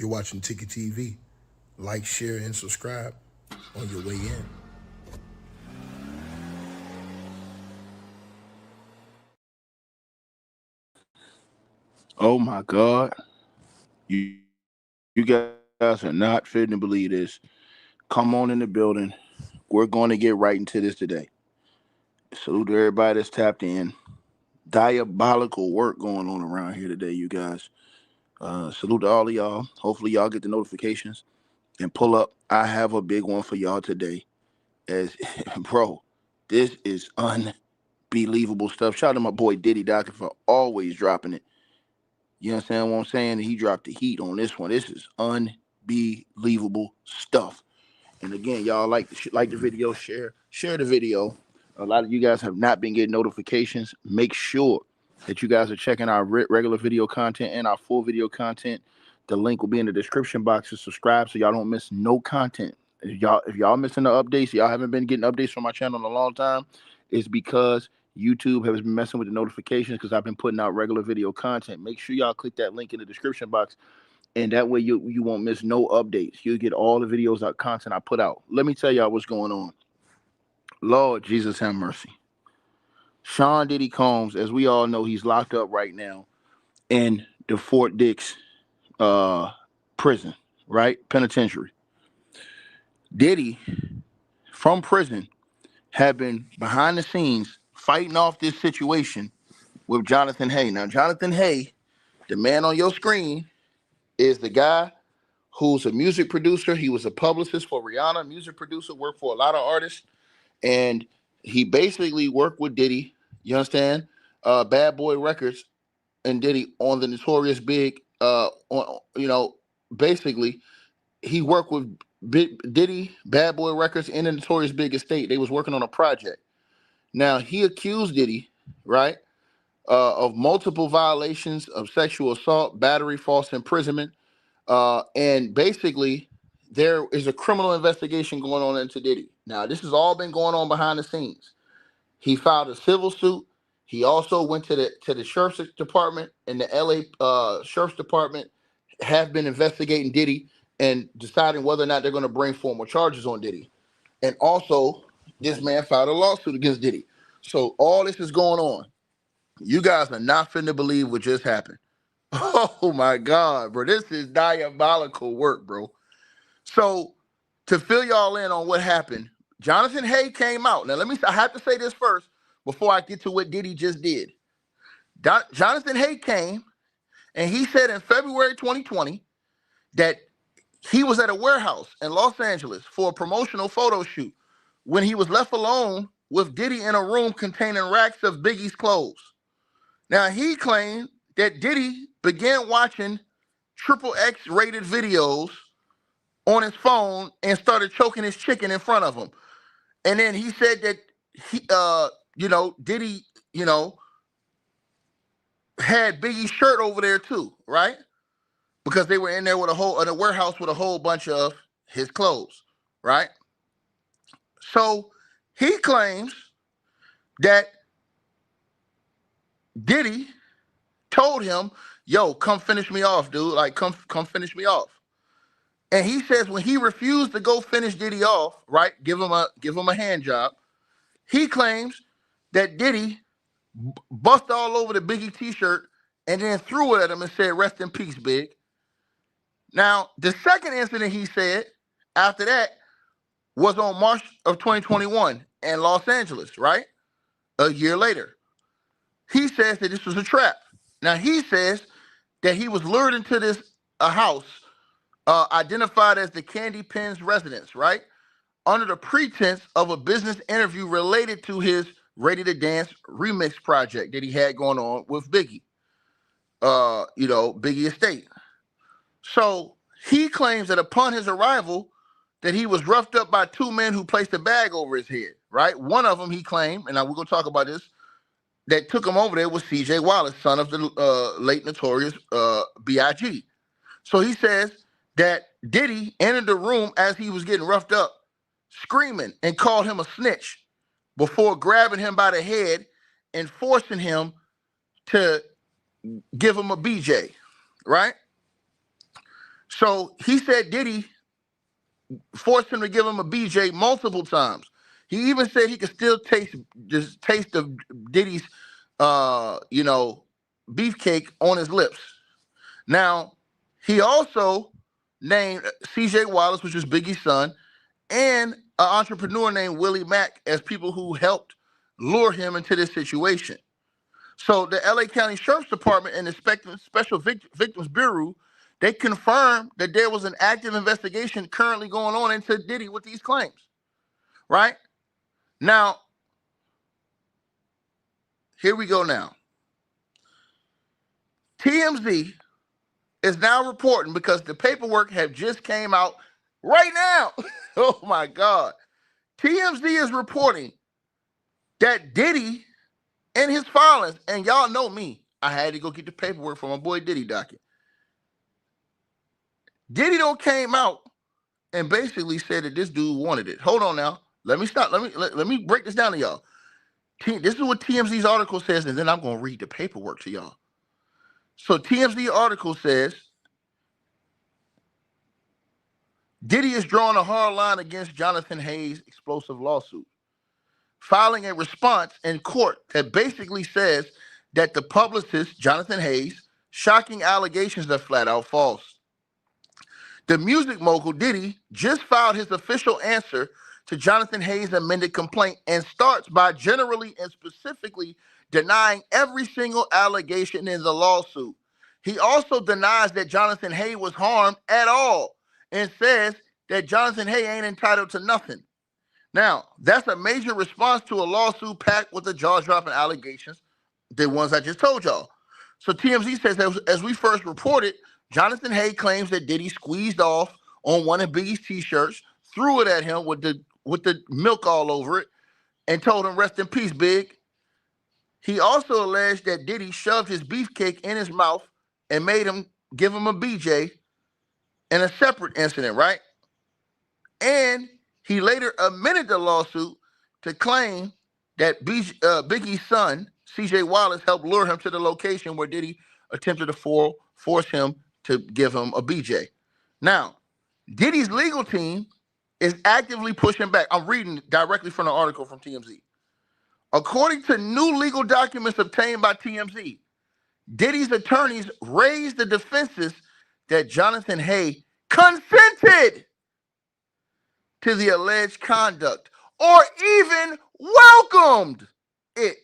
You're watching Ticket TV. Like, share, and subscribe on your way in. Oh my God. You guys are not fitting to believe this. Come on in the building. We're going to get right into this today. Salute to everybody that's tapped in. Diabolical work going on around here today, you guys. Salute to all of y'all. Hopefully y'all get the notifications and pull up. I have a big one for y'all today. As bro, this is unbelievable stuff. Shout out to my boy Diddy Docker for always dropping it. You understand what I'm saying? He dropped the heat on this one. This is unbelievable stuff. And again, y'all like the video, share the video. A lot of you guys have not been getting notifications. Make sure that you guys are checking our regular video content and our full video content. The link will be in the description box to subscribe so y'all don't miss no content. If y'all missing the updates, y'all haven't been getting updates from my channel in a long time, it's because YouTube has been messing with the notifications because I've been putting out regular video content. Make sure y'all click that link in the description box, and that way you won't miss no updates. You'll get all the videos, content I put out. Let me tell y'all what's going on. Lord Jesus have mercy. Sean Diddy Combs, as we all know, he's locked up right now in the Fort Dix prison, right? Penitentiary. Diddy, from prison, have been behind the scenes fighting off this situation with Jonathan Hay. Now, Jonathan Hay, the man on your screen, is the guy who's a music producer. He was a publicist for Rihanna, music producer, worked for a lot of artists. And he basically worked with Diddy, you understand? Bad Boy Records and Diddy on the Notorious Big, basically he worked with Diddy, Bad Boy Records, and the Notorious Big estate. They was working on a project. Now, he accused Diddy, right, of multiple violations of sexual assault, battery, false imprisonment, and basically there is a criminal investigation going on into Diddy. Now, this has all been going on behind the scenes. He filed a civil suit. He also went to the sheriff's department, and the LA sheriff's department have been investigating Diddy and deciding whether or not they're going to bring formal charges on Diddy. And also, this man filed a lawsuit against Diddy. So all this is going on. You guys are not finna believe what just happened. Oh my God, bro. This is diabolical work, bro. So to fill y'all in on what happened, Jonathan Hay came out. Now, I have to say this first before I get to what Diddy just did. Jonathan Hay came and he said in February 2020 that he was at a warehouse in Los Angeles for a promotional photo shoot when he was left alone with Diddy in a room containing racks of Biggie's clothes. Now, he claimed that Diddy began watching triple X rated videos on his phone and started choking his chicken in front of him. And then he said that Diddy, had Biggie's shirt over there too, right? Because they were in there in a warehouse with a whole bunch of his clothes, right? So he claims that Diddy told him, "Yo, come finish me off, dude. Like, come finish me off." And he says when he refused to go finish Diddy off, right, give him a hand job, he claims that Diddy bust all over the Biggie t-shirt and then threw it at him and said, "Rest in peace, Big." Now, the second incident he said after that was on March of 2021 in Los Angeles, right? A year later. He says that this was a trap. Now, he says that he was lured into a house identified as the Candy Pen's residence, right? Under the pretense of a business interview related to his Ready to Dance remix project that he had going on with Biggie, Biggie Estate. So he claims that upon his arrival, that he was roughed up by two men who placed a bag over his head, right? One of them, he claimed, and now we're going to talk about this, that took him over there was C.J. Wallace, son of the late notorious B.I.G. So he says that Diddy entered the room as he was getting roughed up, screaming, and called him a snitch before grabbing him by the head and forcing him to give him a BJ, right? So he said Diddy forced him to give him a BJ multiple times. He even said he could still taste the taste of Diddy's, beefcake on his lips. Now, he also named C.J. Wallace, which was Biggie's son, and an entrepreneur named Willie Mack as people who helped lure him into this situation. So the LA County Sheriff's Department and the Special Victims Bureau, they confirmed that there was an active investigation currently going on into Diddy with these claims, right? Now, here we go now. TMZ is now reporting because the paperwork have just came out right now. Oh my God. TMZ is reporting that Diddy in his filings, and y'all know me, I had to go get the paperwork from my boy Diddy docket. Diddy don't came out and basically said that this dude wanted it. Hold on now. Let me stop. Let me break this down to y'all. This is what TMZ's article says, and then I'm going to read the paperwork to y'all. So TMZ article says Diddy is drawing a hard line against Jonathan Hayes' explosive lawsuit, filing a response in court that basically says that the publicist, Jonathan Hayes, shocking allegations are flat out false. The music mogul Diddy just filed his official answer to Jonathan Hayes' amended complaint and starts by generally and specifically denying every single allegation in the lawsuit. He also denies that Jonathan Hayes was harmed at all and says that Jonathan Hayes ain't entitled to nothing. Now, that's a major response to a lawsuit packed with the jaw-dropping allegations, the ones I just told y'all. So TMZ says, as we first reported, Jonathan Hayes claims that Diddy squeezed off on one of Biggie's t-shirts, threw it at him with the milk all over it, and told him, "Rest in peace, Big." He also alleged that Diddy shoved his beefcake in his mouth and made him give him a BJ in a separate incident, right? And he later amended the lawsuit to claim that Biggie's son, C.J. Wallace, helped lure him to the location where Diddy attempted to force him to give him a BJ. Now, Diddy's legal team is actively pushing back. I'm reading directly from the article from TMZ. According to new legal documents obtained by TMZ, Diddy's attorneys raised the defenses that Jonathan Hayes consented to the alleged conduct or even welcomed it.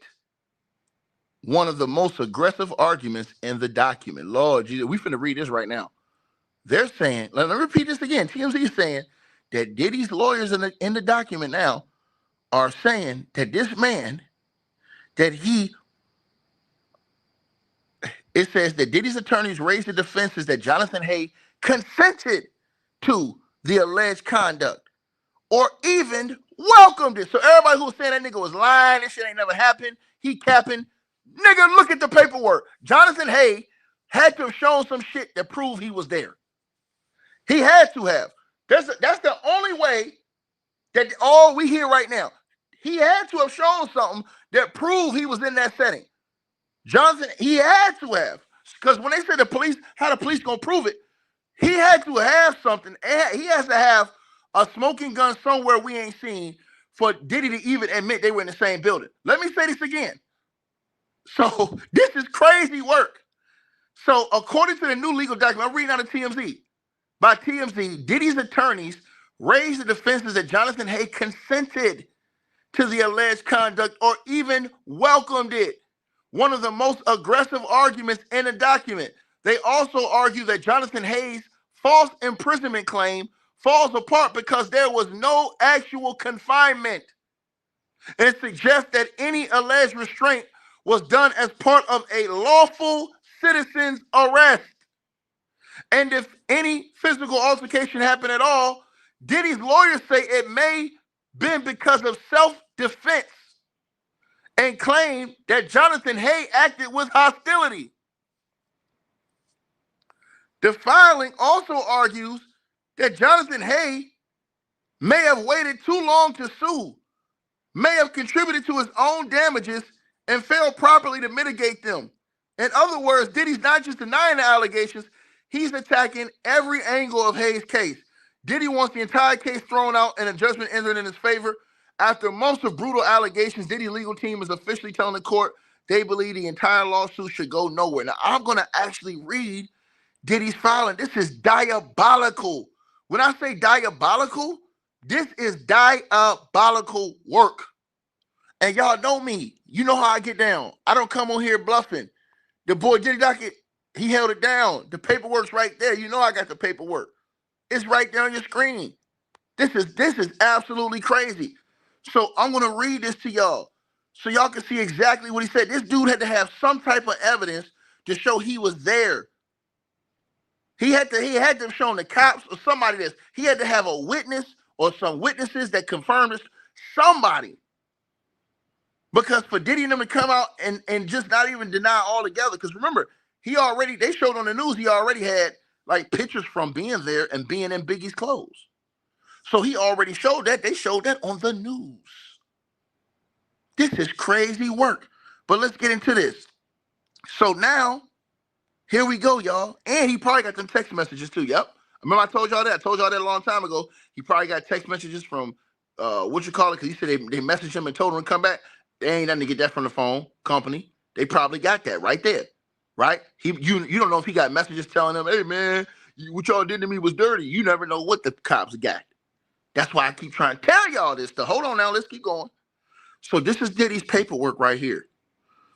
One of the most aggressive arguments in the document. Lord Jesus, we finna read this right now. They're saying, let me repeat this again. TMZ is saying that Diddy's lawyers in the document now are saying that this man, it says that Diddy's attorneys raised the defenses that Jonathan Hayes consented to the alleged conduct or even welcomed it. So everybody who was saying that nigga was lying, this shit ain't never happened, he capping, nigga, look at the paperwork. Jonathan Hayes had to have shown some shit that proved he was there. He had to have. That's the only way that all we hear right now. He had to have shown something that proved he was in that setting. Jonathan, he had to have. Because when they said the police, how the police gonna prove it? He had to have something. He has to have a smoking gun somewhere we ain't seen for Diddy to even admit they were in the same building. Let me say this again. So this is crazy work. So according to the new legal document, I'm reading out of TMZ. By TMZ, Diddy's attorneys raised the defenses that Jonathan Hayes consented to the alleged conduct or even welcomed it. One of the most aggressive arguments in the document. They also argue that Jonathan Hayes' false imprisonment claim falls apart because there was no actual confinement. And suggests that any alleged restraint was done as part of a lawful citizen's arrest. And if any physical altercation happened at all, Diddy's lawyers say it may have been because of self-defense and claim that Jonathan Hayes acted with hostility. The filing also argues that Jonathan Hayes may have waited too long to sue, may have contributed to his own damages, and failed properly to mitigate them. In other words, Diddy's not just denying the allegations, He's attacking every angle of Hayes' case. Diddy wants the entire case thrown out and a judgment entered in his favor. After months of brutal allegations, Diddy's legal team is officially telling the court they believe the entire lawsuit should go nowhere. Now, I'm going to actually read Diddy's filing. This is diabolical. When I say diabolical, this is diabolical work. And y'all know me. You know how I get down. I don't come on here bluffing. The boy Diddy Docket, he held it down. The paperwork's right there. You know I got the paperwork. It's right there on your screen. This is absolutely crazy. So I'm gonna read this to y'all so y'all can see exactly what he said. This dude had to have some type of evidence to show he was there. He had to have shown the cops or somebody this. He had to have a witness or some witnesses that confirmed this. Somebody. Because for Diddy and them to come out and just not even deny altogether, because remember, they showed on the news he already had like pictures from being there and being in Biggie's clothes. So he already showed that. They showed that on the news. This is crazy work. But let's get into this. So now, here we go, y'all. And he probably got them text messages too. Yep. Remember I told y'all that? I told y'all that a long time ago. He probably got text messages from because he said they messaged him and told him to come back. They ain't nothing to get that from the phone company. They probably got that right there. Right? You don't know if he got messages telling them, hey man, what y'all did to me was dirty. You never know what the cops got. That's why I keep trying to tell y'all this stuff. Hold on now, let's keep going. So this is Diddy's paperwork right here.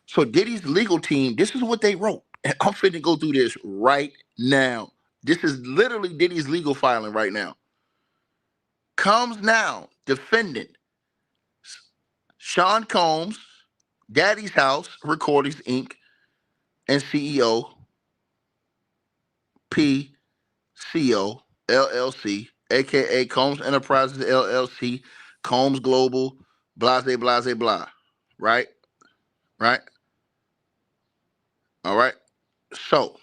So Diddy's legal team, this is what they wrote. And I'm finna go through this right now. This is literally Diddy's legal filing right now. Comes now, defendant Sean Combs, Daddy's House Recordings, Inc., and CEO, PCO, LLC, a.k.a. Combs Enterprises, LLC, Combs Global, blase, blase, blah. Right? Right? All right? So,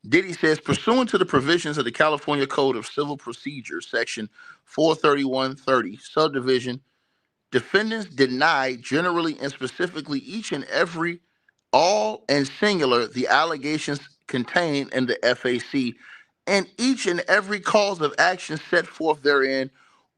Diddy says, pursuant to the provisions of the California Code of Civil Procedure, Section 43130, subdivision, defendants deny generally and specifically each and every, all and singular, the allegations contained in the FAC and each and every cause of action set forth therein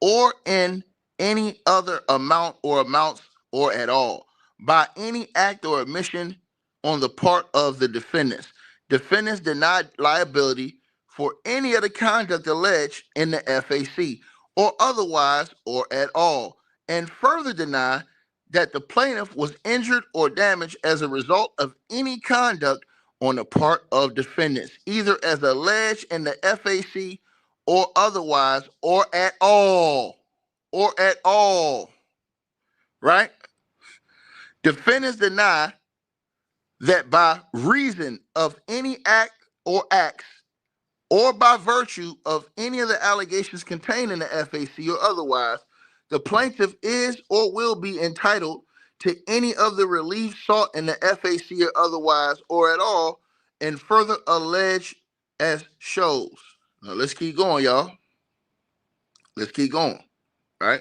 or in any other amount or amounts or at all by any act or omission on the part of the defendants. Defendants deny liability for any of the conduct alleged in the FAC or otherwise or at all, and further deny that the plaintiff was injured or damaged as a result of any conduct on the part of defendants, either as alleged in the FAC or otherwise or at all. Or at all. Right? Defendants deny that by reason of any act or acts or by virtue of any of the allegations contained in the FAC or otherwise, the plaintiff is or will be entitled to any of the relief sought in the FAC or otherwise or at all, and further alleged as shows. Now let's keep going, y'all. Let's keep going, right?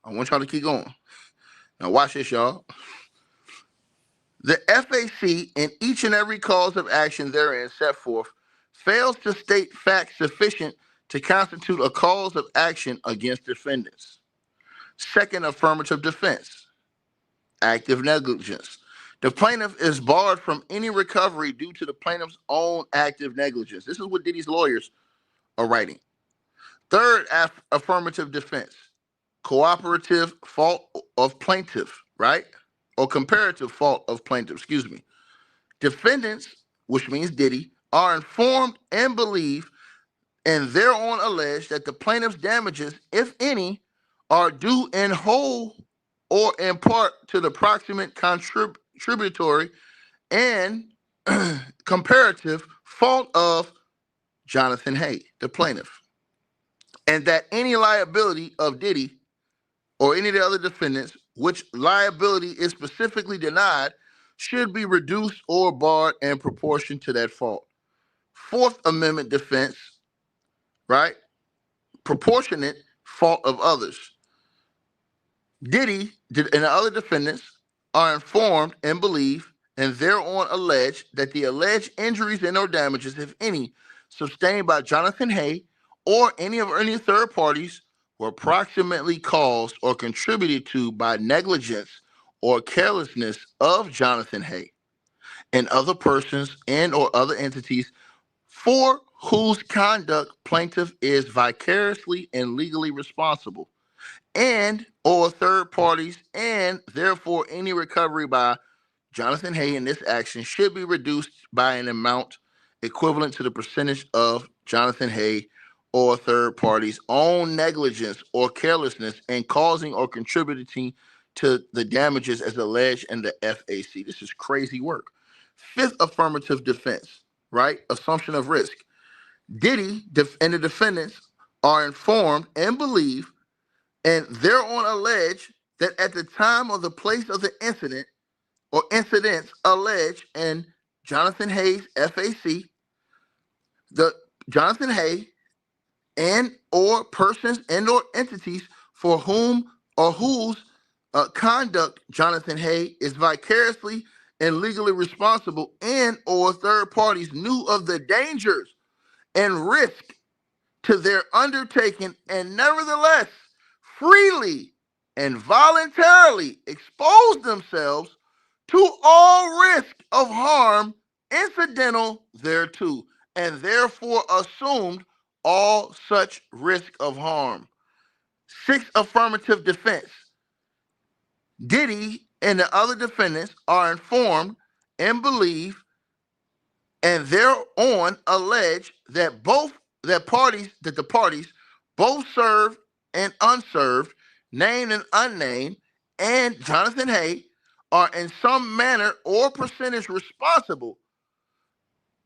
I want y'all to keep going. Now watch this, y'all. The FAC in each and every cause of action therein set forth fails to state facts sufficient to constitute a cause of action against defendants. Second affirmative defense, active negligence. The plaintiff is barred from any recovery due to the plaintiff's own active negligence. This is what Diddy's lawyers are writing. Third affirmative defense, cooperative fault of plaintiff, right? Or comparative fault of plaintiff, excuse me. Defendants, which means Diddy, are informed and believe and thereon allege that the plaintiff's damages, if any, are due in whole or in part to the proximate contributory and comparative fault of Jonathan Hay, the plaintiff, and that any liability of Diddy or any of the other defendants, which liability is specifically denied, should be reduced or barred in proportion to that fault. Fourth Amendment defense, right? Proportionate fault of others. Diddy and the other defendants are informed and believe and thereon allege that the alleged injuries and or damages, if any, sustained by Jonathan Hay or any third parties were approximately caused or contributed to by negligence or carelessness of Jonathan Hay and other persons and or other entities for whose conduct plaintiff is vicariously and legally responsible, and or third parties, and therefore any recovery by Jonathan Hay in this action should be reduced by an amount equivalent to the percentage of Jonathan Hay or third parties' own negligence or carelessness in causing or contributing to the damages as alleged in the FAC. This is crazy work. Fifth affirmative defense, right? Assumption of risk. Diddy and the defendants are informed and believe and thereon allege that at the time or the place of the incident or incidents alleged in Jonathan Hay's FAC, the Jonathan Hay and or persons and or entities for whom or whose conduct Jonathan Hay is vicariously and legally responsible, and or third parties knew of the dangers and risk to their undertaking and nevertheless freely and voluntarily expose themselves to all risk of harm incidental thereto, and therefore assumed all such risk of harm. Sixth affirmative defense. Diddy and the other defendants are informed and believe and thereon allege that the parties, both served and unserved, named and unnamed, and Jonathan Hay are in some manner or percentage responsible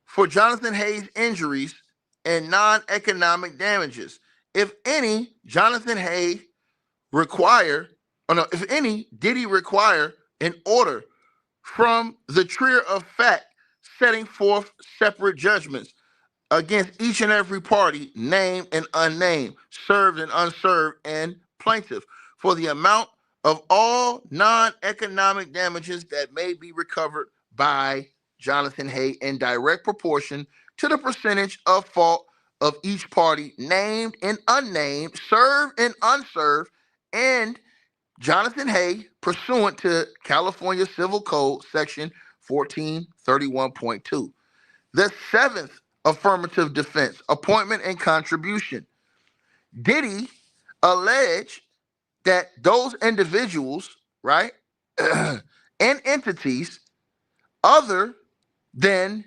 for Jonathan Hay's injuries and non-economic damages. If any, Jonathan Hay require, or no, if any, Diddy require an order from the trio of fact setting forth separate judgments against each and every party, named and unnamed, served and unserved, and plaintiff for the amount of all non-economic damages that may be recovered by Jonathan Hay in direct proportion to the percentage of fault of each party, named and unnamed, served and unserved, and Jonathan Hay, pursuant to California Civil Code Section 1431.2. The seventh affirmative defense, appointment and contribution. Diddy alleged that those individuals, right, and entities other than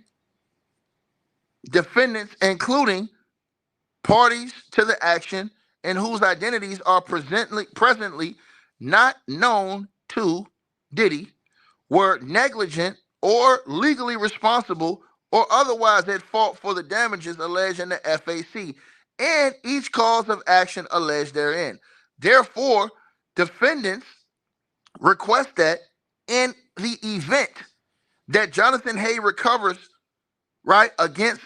defendants, including parties to the action and whose identities are presently not known to Diddy, were negligent or legally responsible or otherwise at fault for the damages alleged in the FAC and each cause of action alleged therein. Therefore, defendants request that in the event that Jonathan Hay recovers, right, against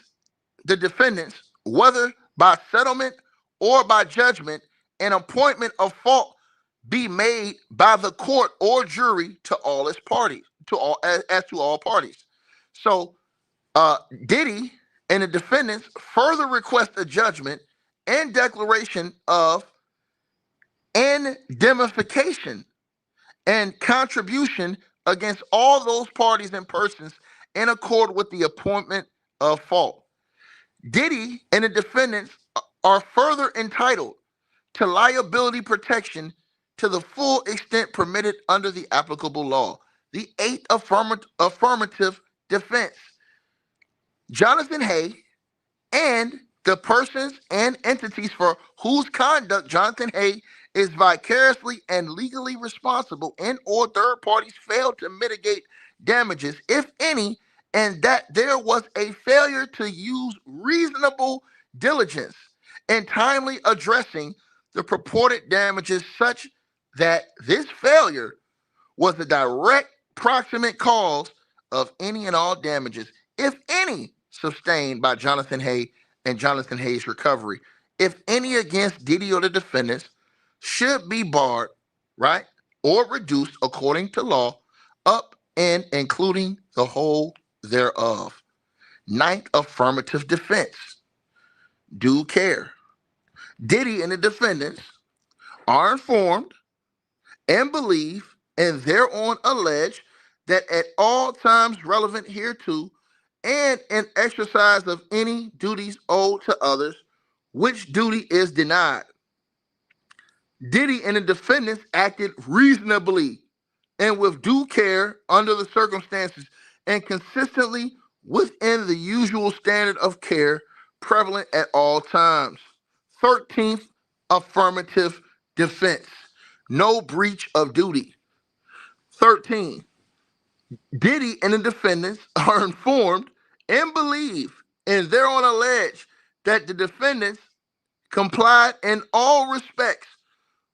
the defendants, whether by settlement or by judgment, an appointment of fault be made by the court or jury to all its parties, to all as to all parties. So Diddy and the defendants further request a judgment and declaration of indemnification and contribution against all those parties and persons in accord with the appointment of fault. Diddy and the defendants are further entitled to liability protection to the full extent permitted under the applicable law. The eighth affirmative defense. Jonathan Hay and the persons and entities for whose conduct Jonathan Hay is vicariously and legally responsible and or third parties failed to mitigate damages, if any, and that there was a failure to use reasonable diligence in timely addressing the purported damages such that this failure was the direct proximate cause of any and all damages, if any, sustained by Jonathan Hay and Jonathan Hay's recovery, if any against Diddy or the defendants, should be barred, right, or reduced according to law up and including the whole thereof. Ninth, affirmative defense. Due care. Diddy and the defendants are informed and believe and thereon allege that at all times relevant hereto and in exercise of any duties owed to others, which duty is denied. Diddy and the defendants acted reasonably and with due care under the circumstances and consistently within the usual standard of care prevalent at all times. 13th, affirmative defense. No breach of duty. 13. Diddy and the defendants are informed and believe and thereon allege that the defendants complied in all respects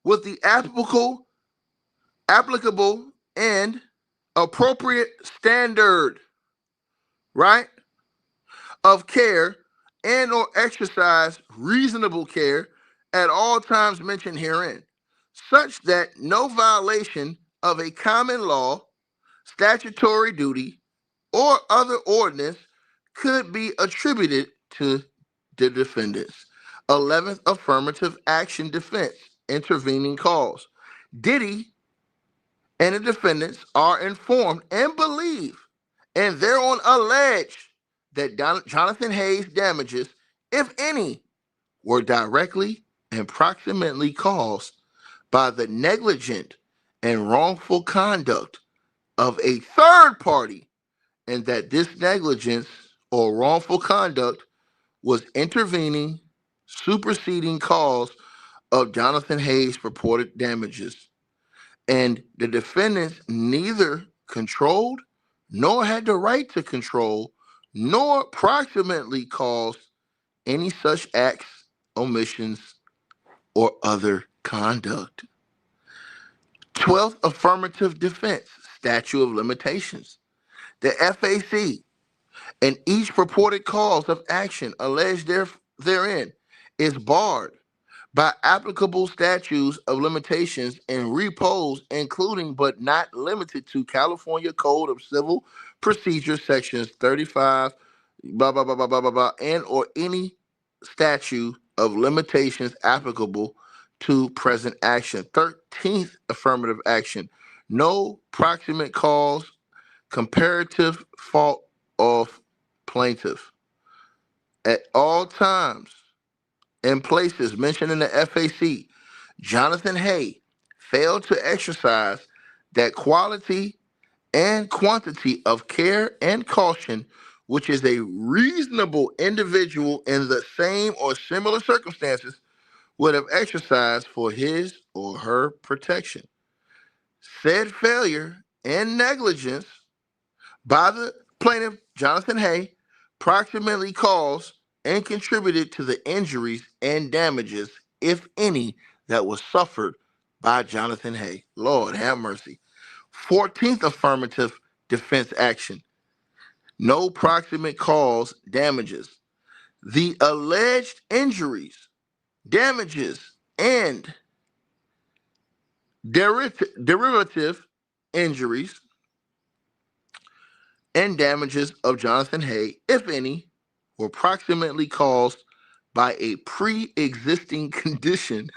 with the applicable and appropriate standard, right, of care and or exercise reasonable care at all times mentioned herein, such that no violation of a common law, statutory duty, or other ordinance could be attributed to the defendants. 11th, affirmative action defense, intervening cause. Diddy and the defendants are informed and believe and thereon allege that Jonathan Hayes' damages, if any, were directly and proximately caused by the negligent and wrongful conduct of a third party, and that this negligence or wrongful conduct was intervening, superseding cause of Jonathan Hayes' purported damages. And the defendants neither controlled nor had the right to control nor proximately caused any such acts, omissions, or other conduct. 12th, affirmative defense, statute of limitations. The FAC and each purported cause of action alleged therein is barred by applicable statutes of limitations and repose, including but not limited to California Code of Civil Procedure sections 35, blah blah blah blah blah blah blah, and or any statute of limitations applicable to present action. 13th, affirmative action. No proximate cause, comparative fault of plaintiff. At all times and places mentioned in the FAC, Jonathan Hay failed to exercise that quality and quantity of care and caution which is a reasonable individual in the same or similar circumstances would have exercised for his or her protection. Said failure and negligence by the plaintiff, Jonathan Hay, proximately caused and contributed to the injuries and damages, if any, that was suffered by Jonathan Hay. Lord have mercy. 14th, affirmative defense action. No proximate cause damages. The alleged injuries, damages, and derivative injuries and damages of Jonathan Hay, if any, were proximately caused by a pre-existing condition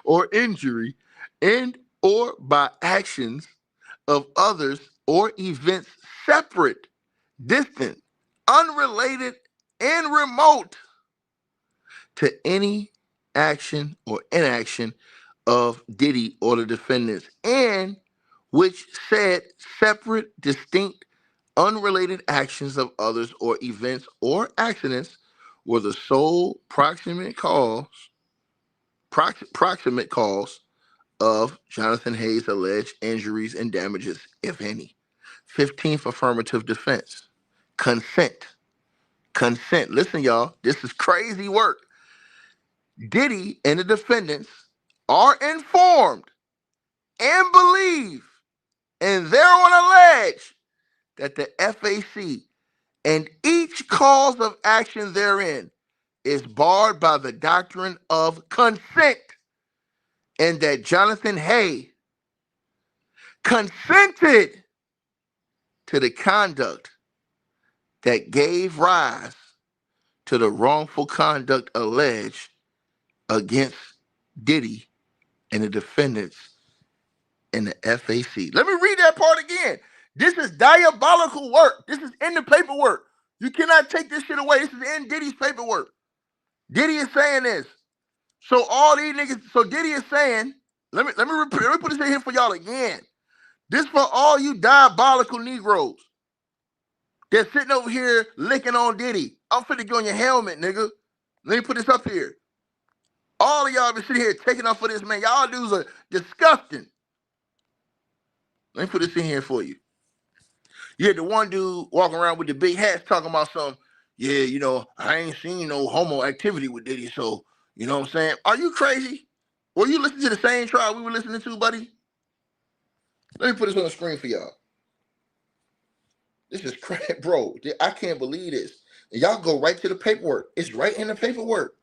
or injury and or by actions of others or events separate, distant, unrelated, and remote to any action or inaction of Diddy or the defendants, and which said separate, distinct, unrelated actions of others or events or accidents were the sole proximate cause of Jonathan Hayes' alleged injuries and damages, if any. 15th, affirmative defense. Consent. Consent. Listen, y'all, this is crazy work. Diddy and the defendants are informed and believe and thereon allege that the FAC and each cause of action therein is barred by the doctrine of consent, and that Jonathan Hay consented to the conduct that gave rise to the wrongful conduct alleged against Diddy and the defendants in the FAC. Let me read that part again. This is diabolical work. This is in the paperwork. You cannot take this shit away. This is in Diddy's paperwork. Diddy is saying this. So all these niggas, so Diddy is saying, let me put this in here for y'all again. This for all you diabolical Negroes that's sitting over here licking on Diddy. I'm finna get on your helmet, nigga. Let me put this up here. All of y'all been sitting here taking off for this man. Y'all dudes are disgusting. Let me put this in here for you. You had the one dude walking around with the big hats talking about some, yeah, you know, I ain't seen no homo activity with Diddy, so, you know what I'm saying? Are you crazy? Were you listening to the same trial we were listening to, buddy? Let me put this on the screen for y'all. This is crap, bro. I can't believe this. And y'all go right to the paperwork. It's right in the paperwork.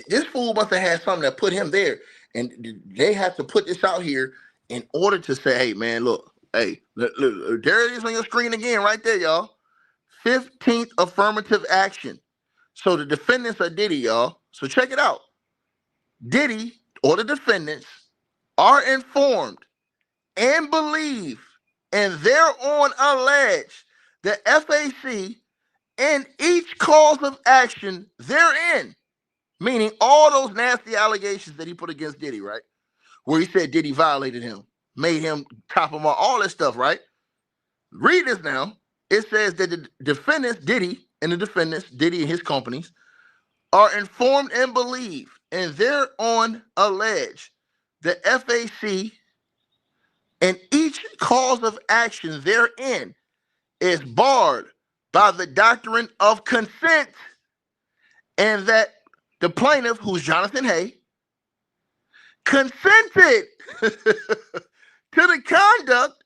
This fool must have had something that put him there. And they have to put this out here in order to say, hey, man, look, hey, look, there it is on your screen again, right there, y'all. 15th affirmative action. So the defendants are Diddy, y'all. So check it out. Diddy or the defendants are informed and believe and thereon allege the FAC and each cause of action therein, meaning all those nasty allegations that he put against Diddy, right? Where he said Diddy violated him, made him top him off, all that stuff, right? Read this now. It says that the defendants, Diddy and the defendants, Diddy and his companies, are informed and believe and thereon allege the FAC and each cause of action therein is barred by the doctrine of consent, and that the plaintiff, who's Jonathan Hay, consented to the conduct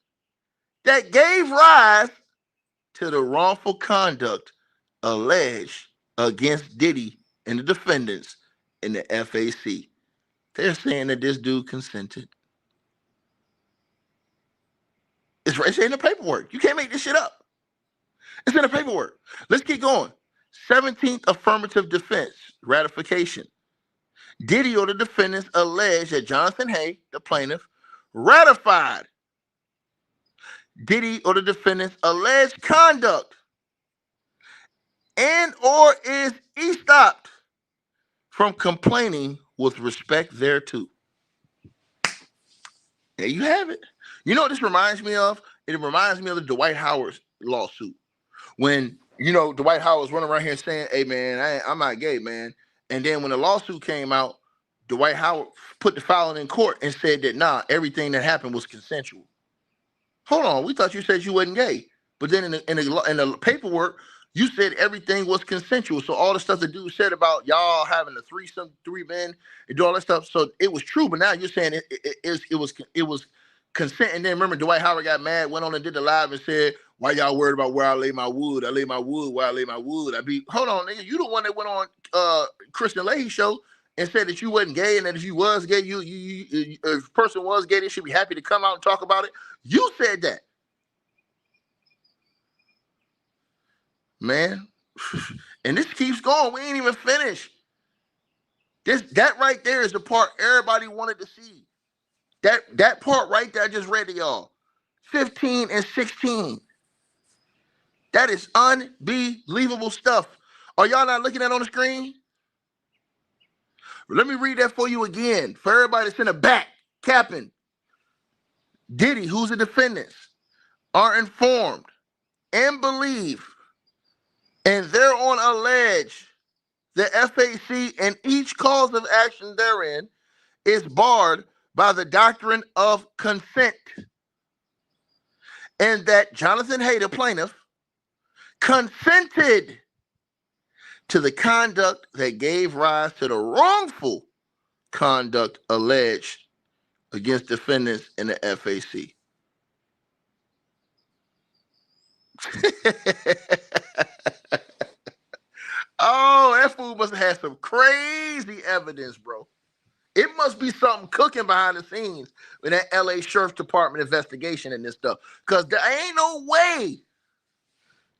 that gave rise to the wrongful conduct alleged against Diddy and the defendants in the FAC. They're saying that this dude consented. It's in the paperwork. You can't make this shit up. It's in the paperwork. Let's keep going. 17th affirmative defense, ratification. Diddy or the defendants allege that Jonathan Hay, the plaintiff, ratified Diddy or the defendants alleged conduct and or is stopped from complaining with respect thereto. There you have it. You know what this reminds me of? It reminds me of the Dwight Howard lawsuit. When, you know, Dwight Howard was running around here saying, hey, man, I'm not gay, man. And then when the lawsuit came out, Dwight Howard put the filing in court and said that, nah, everything that happened was consensual. Hold on, we thought you said you wasn't gay. But then in the paperwork, you said everything was consensual. So all the stuff the dude said about y'all having a threesome, 3 men, and do all that stuff. So it was true, but now you're saying it was consent. And then remember, Dwight Howard got mad, went on and did the live and said, why y'all worried about where I lay my wood? I lay my wood where I lay my wood. Hold on, nigga. You the one that went on Christian Leahy's show and said that you wasn't gay, and that if you was gay, if a person was gay, they should be happy to come out and talk about it. You said that. Man. And this keeps going. We ain't even finished. That right there is the part everybody wanted to see. That part right there I just read to y'all. 15 and 16. That is unbelievable stuff. Are y'all not looking at it on the screen? Let me read that for you again. For everybody that's in the back, capping. Diddy, who's the defendants, are informed and believe and thereon allege the FAC and each cause of action therein is barred by the doctrine of consent, and that Jonathan Hay, the plaintiff, consented to the conduct that gave rise to the wrongful conduct alleged against defendants in the FAC. Oh, that fool must have had some crazy evidence, bro. It must be something cooking behind the scenes with that LA Sheriff's Department investigation and this stuff. Because there ain't no way.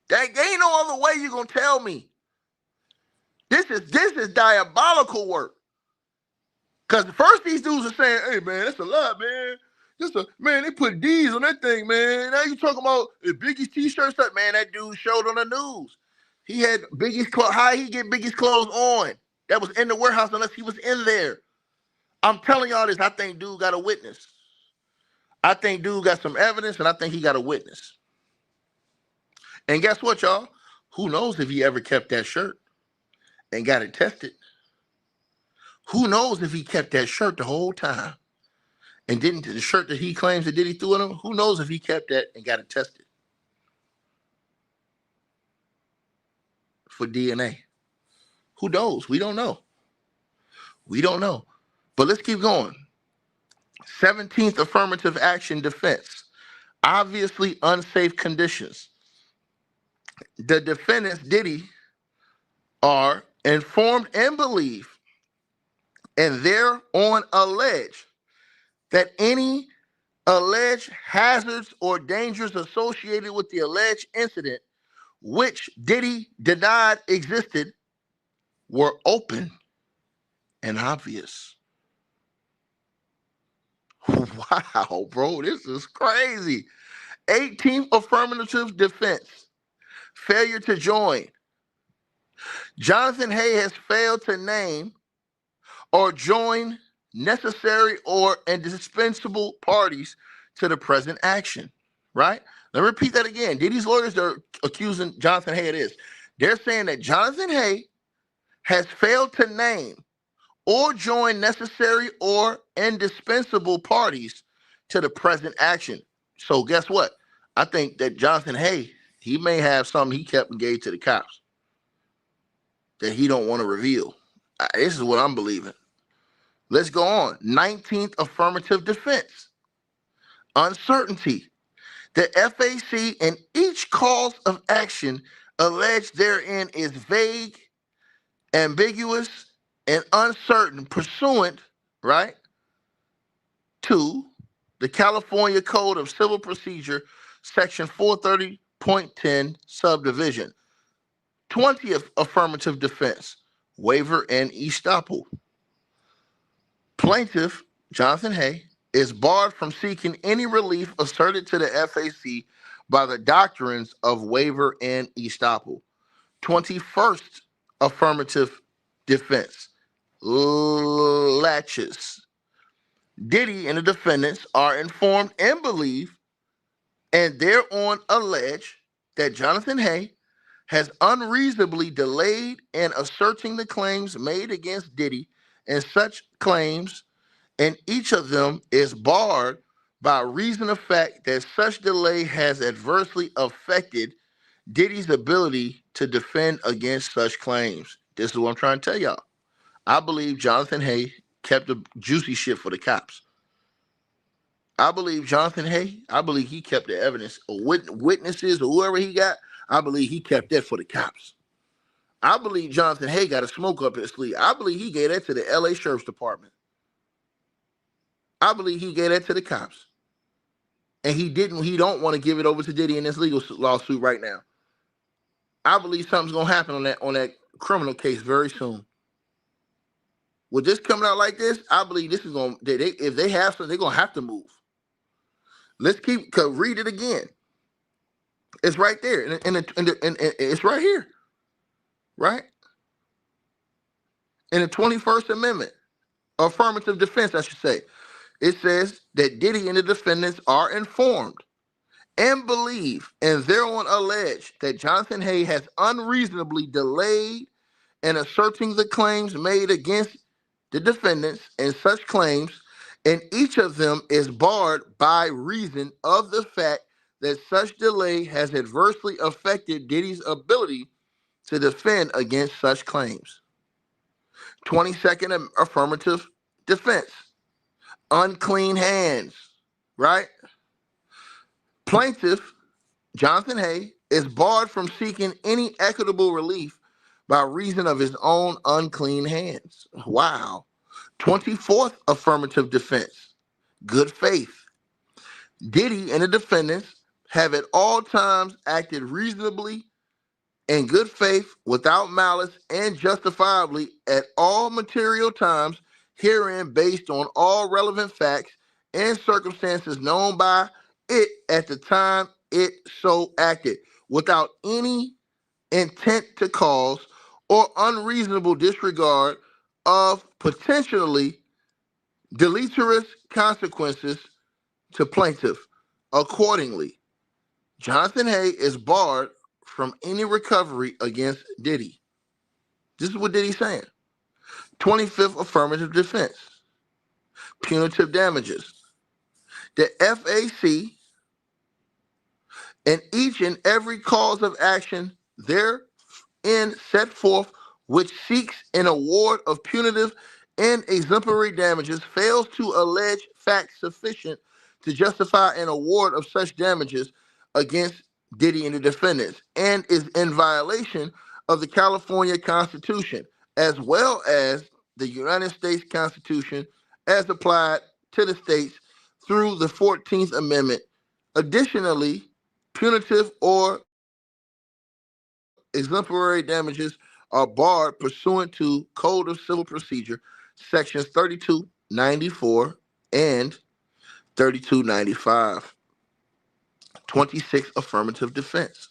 There ain't no other way you're gonna tell me. This is diabolical work. Because first these dudes are saying, hey man, that's a lot, man. Man, they put D's on that thing, man. Now you talking about Biggie's t-shirt stuff. Man, that dude showed on the news. He had Biggie's clothes. How he get Biggie's clothes on? That was in the warehouse unless he was in there. I'm telling y'all this. I think dude got a witness. I think dude got some evidence, and I think he got a witness. And guess what, y'all? Who knows if he ever kept that shirt and got it tested? Who knows if he kept that shirt the whole time and didn't the shirt that he claims that Diddy threw at him? Who knows if he kept that and got it tested for DNA? Who knows? We don't know. We don't know. But let's keep going. 17th affirmative action defense. Obviously unsafe conditions. The defendants, Diddy, are informed and believe and thereon allege that any alleged hazards or dangers associated with the alleged incident, which Diddy denied existed, were open and obvious. Wow, bro, this is crazy. 18th affirmative defense. Failure to join. Jonathan Hay has failed to name or join necessary or indispensable parties to the present action. Right? Let me repeat that again. Diddy's lawyers are accusing Jonathan Hay of this. They're saying that Jonathan Hay has failed to name or join necessary or indispensable parties to the present action. So guess what? I think that Jonathan Hay, he may have something he kept and gave to the cops that he don't want to reveal. This is what I'm believing. Let's go on. 19th affirmative defense. Uncertainty. The FAC in each cause of action alleged therein is vague, ambiguous, and uncertain pursuant, right, to the California Code of Civil Procedure, Section 430.10, subdivision. 20th affirmative defense, waiver and estoppel. Plaintiff, Jonathan Hay, is barred from seeking any relief asserted to the FAC by the doctrines of waiver and estoppel. 21st affirmative defense, latches. Diddy and the defendants are informed and believe and thereon allege that Jonathan Hay has unreasonably delayed in asserting the claims made against Diddy, and such claims, and each of them is barred by reason of fact that such delay has adversely affected Diddy's ability to defend against such claims. This is what I'm trying to tell y'all. I believe Jonathan Hay kept the juicy shit for the cops. I believe Jonathan Hay, I believe he kept the evidence or witnesses or whoever he got. I believe he kept that for the cops. I believe Jonathan Hay got a smoke up his sleeve. I believe he gave that to the LA Sheriff's Department. I believe he gave that to the cops. And he don't want to give it over to Diddy in this legal lawsuit right now. I believe something's gonna happen on that criminal case very soon. With this coming out like this, I believe this is gonna if they have something, they're gonna have to move. Let's read it again. It's right there, and it's right here, right? In the 21st Amendment, affirmative defense, I should say, it says that Diddy and the defendants are informed and believe and thereon allege that Jonathan Hay has unreasonably delayed in asserting the claims made against the defendants, and such claims, and each of them is barred by reason of the fact that such delay has adversely affected Diddy's ability to defend against such claims. 22nd affirmative defense, unclean hands, right? Plaintiff, Jonathan Hay, is barred from seeking any equitable relief by reason of his own unclean hands. Wow. 24th affirmative defense, good faith. Diddy and the defendants have at all times acted reasonably in good faith, without malice, and justifiably at all material times, herein based on all relevant facts and circumstances known by it at the time it so acted, without any intent to cause or unreasonable disregard of potentially deleterious consequences to plaintiff. Accordingly, Jonathan Hay is barred from any recovery against Diddy. This is what Diddy's saying. 25th affirmative defense, punitive damages. The FAC in each and every cause of action therein set forth which seeks an award of punitive and exemplary damages fails to allege facts sufficient to justify an award of such damages against Diddy and the defendants, and is in violation of the California Constitution as well as the United States Constitution as applied to the states through the 14th Amendment. Additionally, punitive or exemplary damages are barred pursuant to Code of Civil Procedure, sections 3294 and 3295. 26 affirmative defense.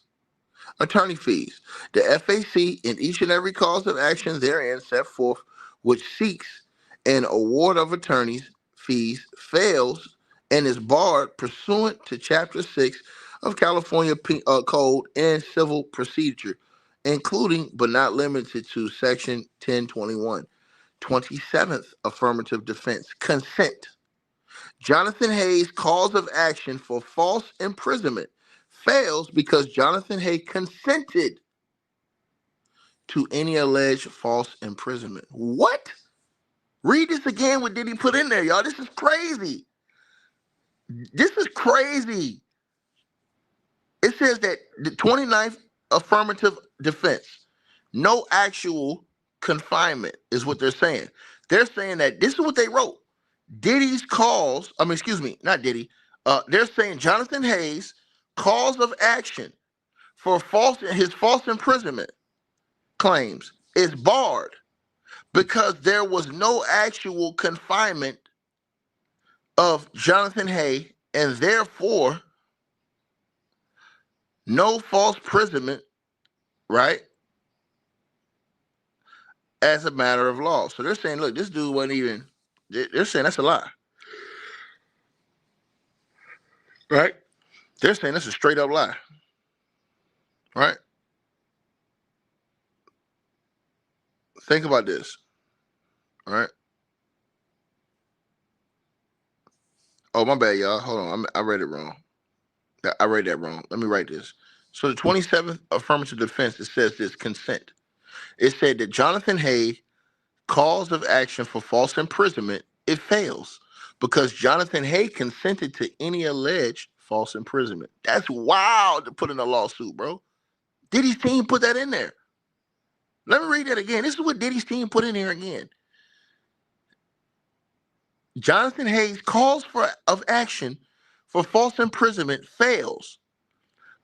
Attorney fees. The FAC in each and every cause of action therein set forth which seeks an award of attorney's fees fails and is barred pursuant to Chapter 6 of California Code and Civil Procedure, including but not limited to Section 1021. 27th affirmative defense, consent. Jonathan Hay's cause of action for false imprisonment fails because Jonathan Hay consented to any alleged false imprisonment. What? Read this again. What did he put in there, y'all? This is crazy. This is crazy. It says that the 29th affirmative defense, no actual confinement is what they're saying. They're saying that this is what they wrote. Diddy's cause, not Diddy. They're saying Jonathan Hayes' cause of action for his false imprisonment claims is barred because there was no actual confinement of Jonathan Hay and therefore no false imprisonment, right, as a matter of law. So they're saying, look, this dude wasn't even, they're saying that's a lie, right? They're saying that's a straight up lie, right? Think about this, right? Oh, my bad, y'all. Hold on. I read it wrong. I read that wrong. Let me write this. So the 27th affirmative defense, it says this, consent. It said that Jonathan Hay cause of action for false imprisonment, it fails because Jonathan Hay consented to any alleged false imprisonment. That's wild to put in a lawsuit, bro. Diddy's team put that in there. Let me read that again. This is what Diddy's team put in here again. Jonathan Hay's cause of action for false imprisonment fails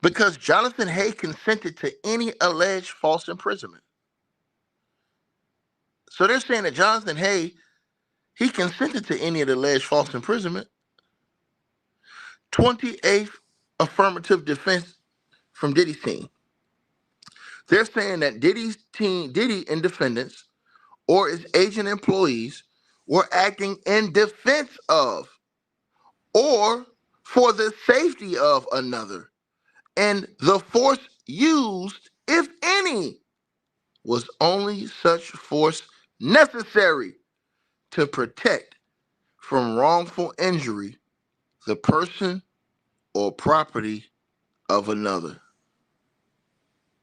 because Jonathan Hay consented to any alleged false imprisonment. So they're saying that Jonathan Hay, he consented to any of the alleged false imprisonment. 28th affirmative defense from Diddy's team. They're saying that Diddy and defendants or his agent employees were acting in defense of or for the safety of another, and the force used, if any, was only such force necessary to protect from wrongful injury the person or property of another.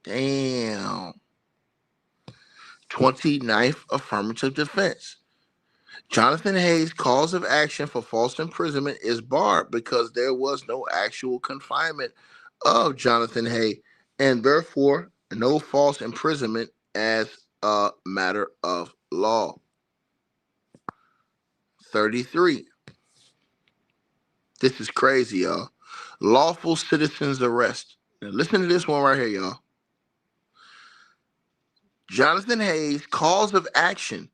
Damn. 29th affirmative defense. Jonathan Hay's cause of action for false imprisonment is barred because there was no actual confinement of Jonathan Hay and therefore no false imprisonment as a matter of law. 33. This is crazy, y'all. Lawful citizens arrest. Now listen to this one right here, y'all. Jonathan Hayes' cause of action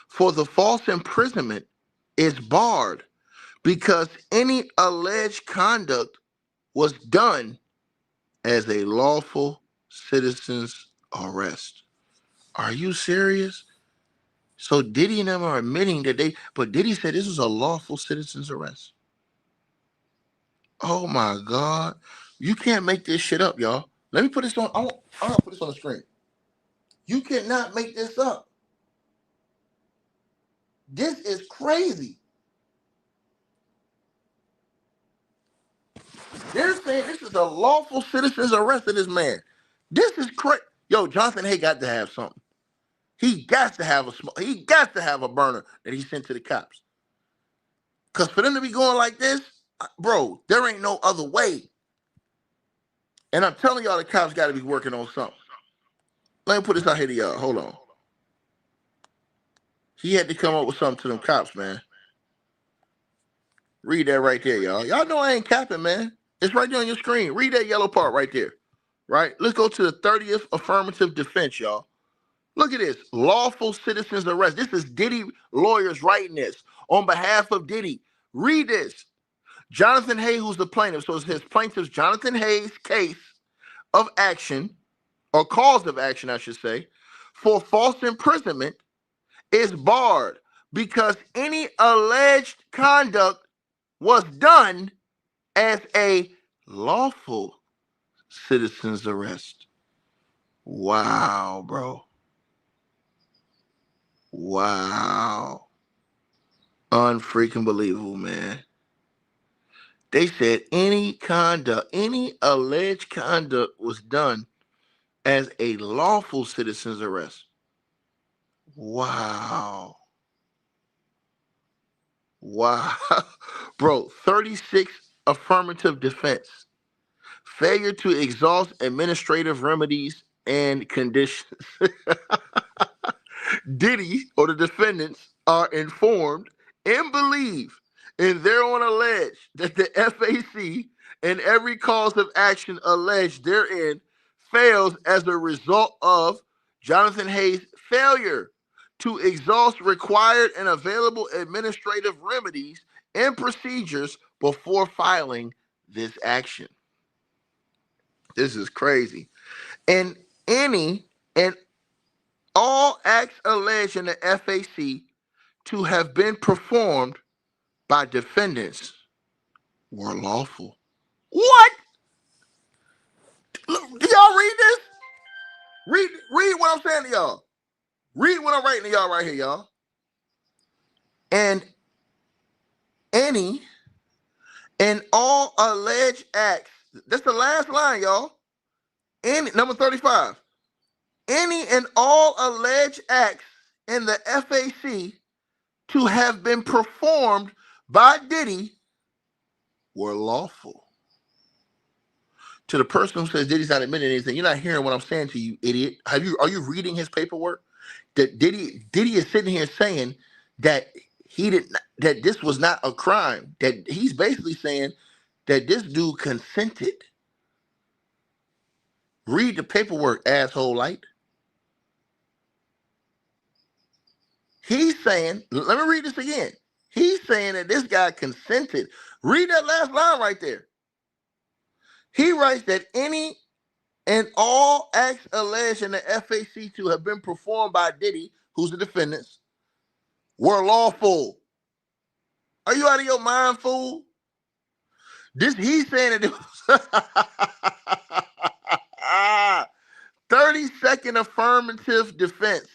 for the false imprisonment is barred because any alleged conduct was done as a lawful citizen's arrest. Are you serious? So Diddy and them are admitting that but Diddy said this was a lawful citizen's arrest. Oh my God. You can't make this shit up, y'all. Let me put this on. I want to put this on the screen. You cannot make this up. This is crazy. They're saying this is a lawful citizen's arrest of this man. This is crazy. Yo, Jonathan Hay got to have something. He got to have a burner that he sent to the cops. Because for them to be going like this, bro, there ain't no other way. And I'm telling y'all, the cops got to be working on something. Let me put this out here to y'all. Hold on. He had to come up with something to them cops, man. Read that right there, y'all. Y'all know I ain't capping, man. It's right there on your screen. Read that yellow part right there. Right? Let's go to the 30th affirmative defense, y'all. Look at this. Lawful citizens arrest. This is Diddy lawyers writing this on behalf of Diddy. Read this. Jonathan Hay, who's the plaintiff, so it's his plaintiff's Jonathan Hay's case of action, or cause of action, I should say, for false imprisonment is barred because any alleged conduct was done as a lawful citizen's arrest. Wow, bro. Wow. Unfreaking believable, man. They said any alleged conduct was done as a lawful citizen's arrest. Wow. Wow. Bro, 36 affirmative defense. Failure to exhaust administrative remedies and conditions. Diddy or the defendants are informed and believe and thereon allege that the FAC and every cause of action alleged therein fails as a result of Jonathan Hayes' failure to exhaust required and available administrative remedies and procedures before filing this action. This is crazy. And any and all acts alleged in the FAC to have been performed by defendants were lawful. What? Look, do y'all read this? Read what I'm saying to y'all. Read what I'm writing to y'all right here, y'all. And any and all alleged acts. That's the last line, y'all. Any number 35. Any and all alleged acts in the FAC to have been performed by Diddy were lawful. To the person who says Diddy's not admitting anything, you're not hearing what I'm saying to you, idiot. Are you reading his paperwork? That Diddy is sitting here saying that that this was not a crime. That he's basically saying that this dude consented. Read the paperwork, asshole light. He's saying, let me read this again. He's saying that this guy consented. Read that last line right there. He writes that any and all acts alleged in the FAC to have been performed by Diddy, who's the defendants, were lawful. Are you out of your mind, fool? He's saying that it was 30-second affirmative defense.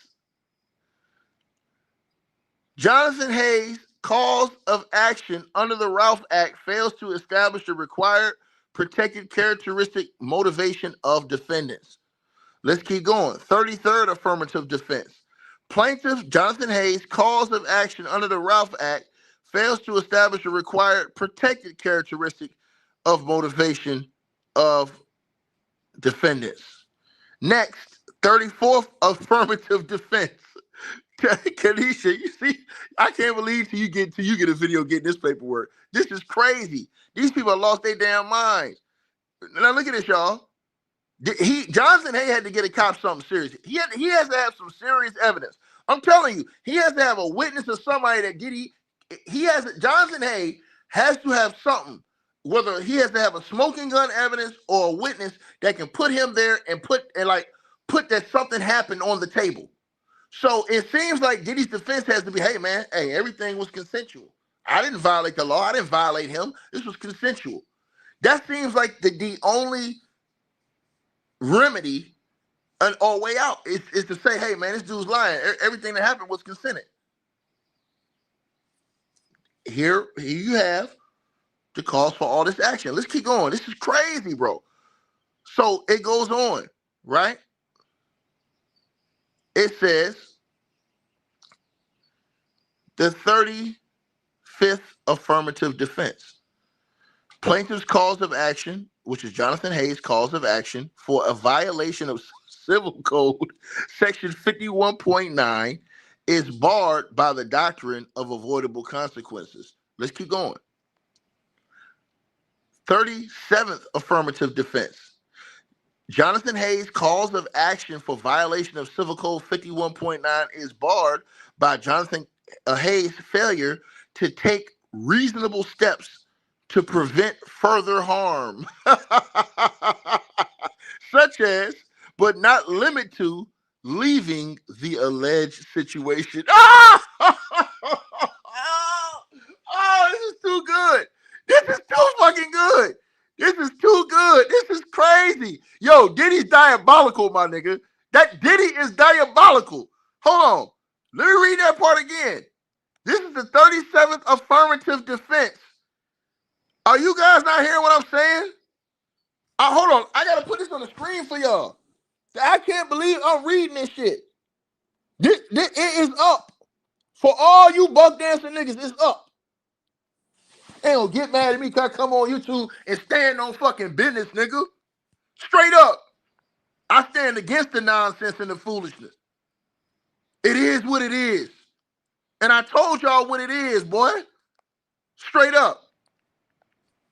Jonathan Hayes' cause of action under the Ralph Act fails to establish the required protected characteristic motivation of defendants. Let's keep going. 33rd affirmative defense. Plaintiff Jonathan Hayes' cause of action under the Ralph Act fails to establish the required protected characteristic of motivation of defendants. Next, 34th affirmative defense. Kanisha, you see, I can't believe till you get a video getting this paperwork. This is crazy. These people have lost their damn minds. Now look at this, y'all. Johnson Hay had to get a cop something serious. He has to have some serious evidence. I'm telling you, he has to have a witness or somebody that Johnson Hay has to have something, whether he has to have a smoking gun evidence or a witness that can put him there and put that something happened on the table. So it seems like Diddy's defense has to be, hey man, hey, everything was consensual. I didn't violate the law. I didn't violate him. This was consensual. That seems like the only remedy or way out is to say, hey man, this dude's lying. Everything that happened was consented. Here you have the cause for all this action. Let's keep going. This is crazy, bro. So it goes on, right? It says the 35th affirmative defense. Plaintiff's cause of action, which is Jonathan Hayes' cause of action for a violation of Civil Code Section 51.9 is barred by the doctrine of avoidable consequences. Let's keep going. 37th affirmative defense. Jonathan Hayes' cause of action for violation of Civil Code 51.9 is barred by Jonathan Hayes' failure to take reasonable steps to prevent further harm, such as, but not limited to, leaving the alleged situation. Oh, this is too good. This is too fucking good. This is too good. This is crazy. Yo, Diddy's diabolical, my nigga. That Diddy is diabolical. Hold on. Let me read that part again. This is the 37th affirmative defense. Are you guys not hearing what I'm saying? Hold on. I got to put this on the screen for y'all. I can't believe I'm reading this shit. It is up. For all you buck dancing niggas, it's up. They don't get mad at me because I come on YouTube and stand on fucking business, nigga. Straight up. I stand against the nonsense and the foolishness. It is what it is. And I told y'all what it is, boy. Straight up.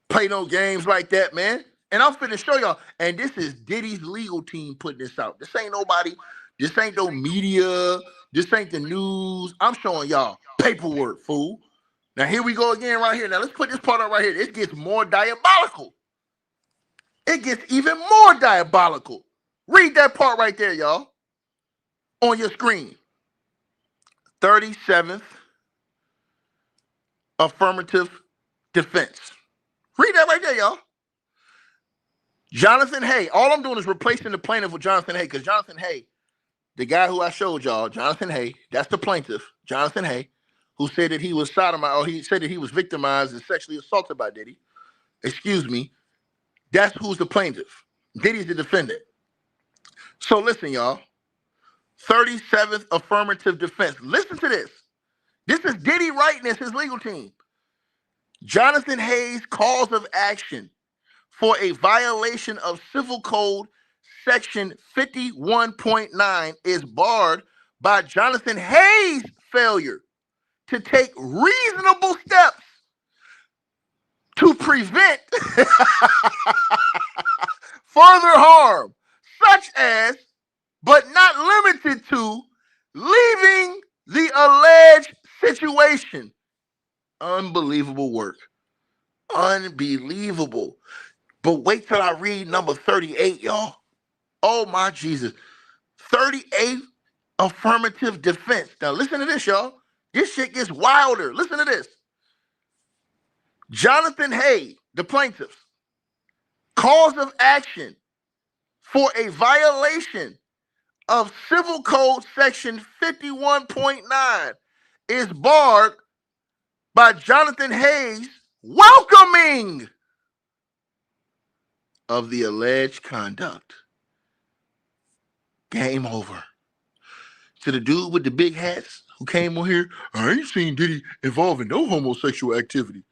Play no games like that, man. And I'm finna show y'all. And this is Diddy's legal team putting this out. This ain't nobody. This ain't no media. This ain't the news. I'm showing y'all paperwork, fool. Now, here we go again right here. Now, let's put this part up right here. It gets more diabolical. It gets even more diabolical. Read that part right there, y'all. On your screen. 37th affirmative defense. Read that right there, y'all. Jonathan Hay. All I'm doing is replacing the plaintiff with Jonathan Hay, because Jonathan Hay, the guy who I showed y'all, Jonathan Hay, that's the plaintiff, Jonathan Hay, who said that he was sodomized, or he said that he was victimized and sexually assaulted by Diddy. Excuse me. That's who's the plaintiff. Diddy's the defendant. So listen, y'all. 37th affirmative defense. Listen to this. This is Diddy writing this, his legal team. Jonathan Hayes' cause of action for a violation of Civil Code Section 51.9 is barred by Jonathan Hayes' failure to take reasonable steps to prevent further harm, such as, but not limited to, leaving the alleged situation. Unbelievable work. Unbelievable. But wait till I read number 38, y'all. Oh my Jesus. 38th affirmative defense. Now listen to this, y'all. This shit gets wilder. Listen to this. Jonathan Hay, the plaintiff, cause of action for a violation of Civil Code Section 51.9 is barred by Jonathan Hayes' welcoming of the alleged conduct. Game over. To the dude with the big hats who came on here, I ain't seen Diddy involved in no homosexual activity.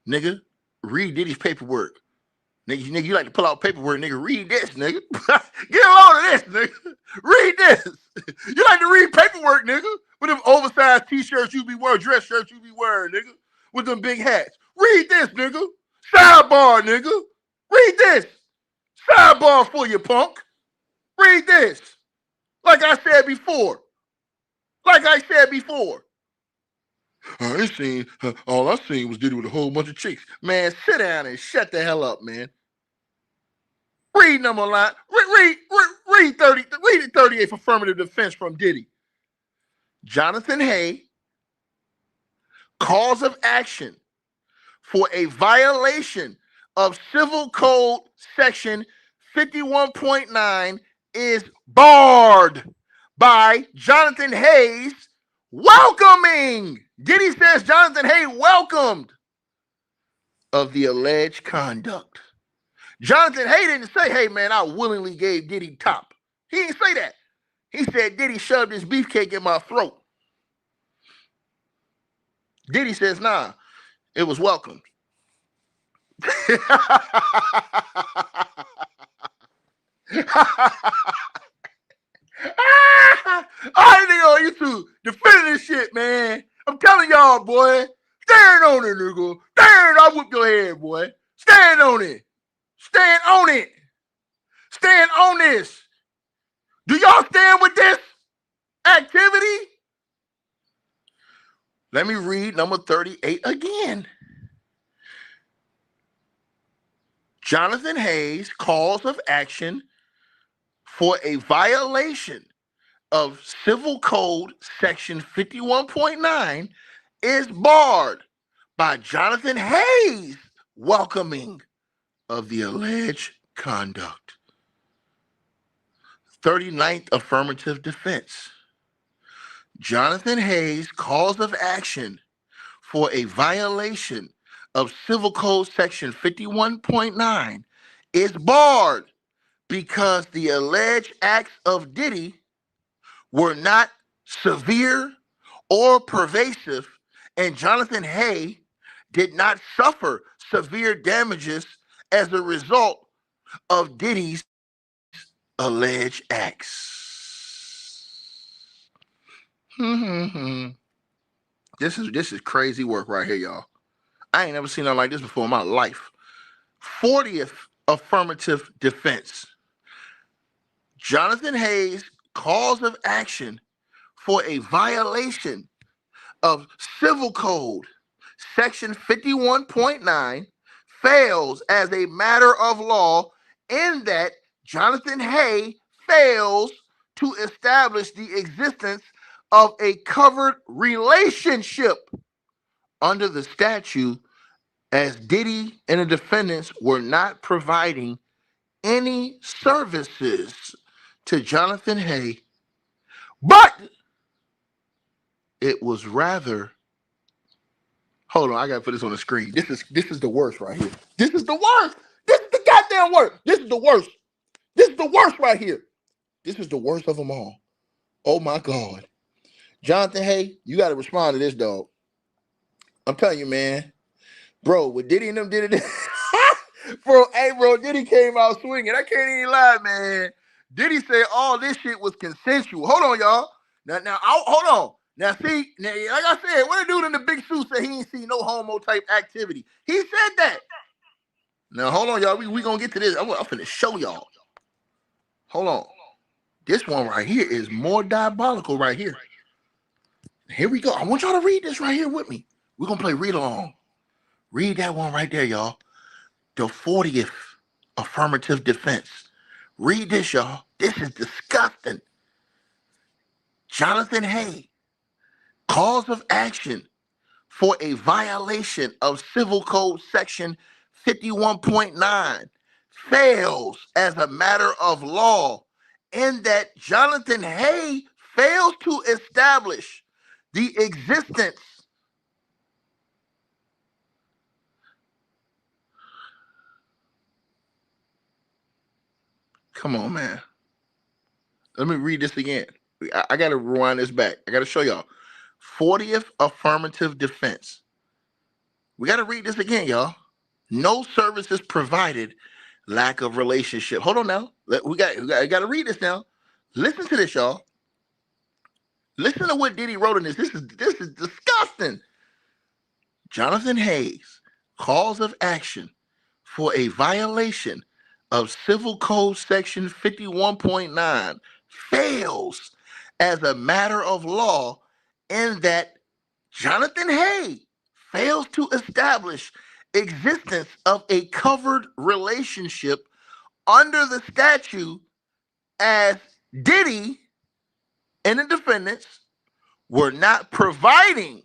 Nigga, read Diddy's paperwork. Nigga, you like to pull out paperwork, nigga. Read this, nigga. Get a load of this, nigga. Read this. You like to read paperwork, nigga. With them oversized t-shirts you be wearing, dress shirts you be wearing, nigga. With them big hats. Read this, nigga. Sidebar, nigga. Read this. Sidebar for you, punk. Read this. Like I said before. All I seen was Diddy with a whole bunch of chicks. Man, sit down and shut the hell up, man. Read number line. Read 30. Read the 38th affirmative defense from Diddy. Jonathan Hay, cause of action for a violation of Civil Code Section 51.9 is barred by Jonathan Hay's welcoming. Diddy says Jonathan Hay welcomed of the alleged conduct. Jonathan Hay didn't say, hey, man, I willingly gave Diddy top. He didn't say that. He said Diddy shoved his beefcake in my throat. Diddy says, nah, it was welcomed. I nigga on YouTube defending this shit, man. I'm telling y'all, boy. Stand on it, nigga. Stand, I'll whoop your head, boy. Stand on it. Stand on it. Stand on this. Do y'all stand with this activity? Let me read number 38 again. Jonathan Hay's cause of action for a violation of Civil Code Section 51.9 is barred by Jonathan Hay's welcoming of the alleged conduct. 39th affirmative defense. Jonathan Hay's cause of action for a violation of Civil Code Section 51.9 is barred because the alleged acts of Diddy were not severe or pervasive, and Jonathan Hay did not suffer severe damages as a result of Diddy's alleged acts. This is crazy work right here, y'all. I ain't never seen nothing like this before in my life. 40th affirmative defense. Jonathan Hay's cause of action for a violation of Civil Code Section 51.9 fails as a matter of law in that Jonathan Hay fails to establish the existence of a covered relationship under the statute, as Diddy and the defendants were not providing any services to Jonathan Hay, but it was rather. Hold on, I gotta put this on the screen. This is the worst right here. This is the worst. This is the goddamn worst. This is the worst. This is the worst right here. This is the worst of them all. Oh my God. Jonathan Hay, you gotta respond to this, dog. I'm telling you, man. Bro, what Diddy and them did it. Bro, Diddy came out swinging. I can't even lie, man. Diddy said all this shit was consensual. Hold on, y'all. Now, hold on. Now, see, like I said, what a dude in the big suit said he ain't see no homo type activity. He said that. Now, hold on, y'all. We gonna get to this. I'm finna show y'all. Hold on. This one right here is more diabolical right here. Here we go. I want y'all to read this right here with me. We're gonna play read along. Read that one right there, y'all. The 40th affirmative defense. Read this, y'all. This is disgusting. Jonathan Hay, cause of action for a violation of Civil Code Section 51.9 fails as a matter of law in that Jonathan Hay fails to establish the existence Come on, man. Let me read this again. I got to rewind this back. I got to show y'all. 40th affirmative defense. We got to read this again, y'all. No services provided lack of relationship. Hold on now. I got to read this now. Listen to this, y'all. Listen to what Diddy wrote in this. This is disgusting. Jonathan Hayes, cause of action for a violation of Civil Code Section 51.9 fails as a matter of law in that Jonathan Hayes fails to establish existence of a covered relationship under the statute as Diddy and the defendants were not providing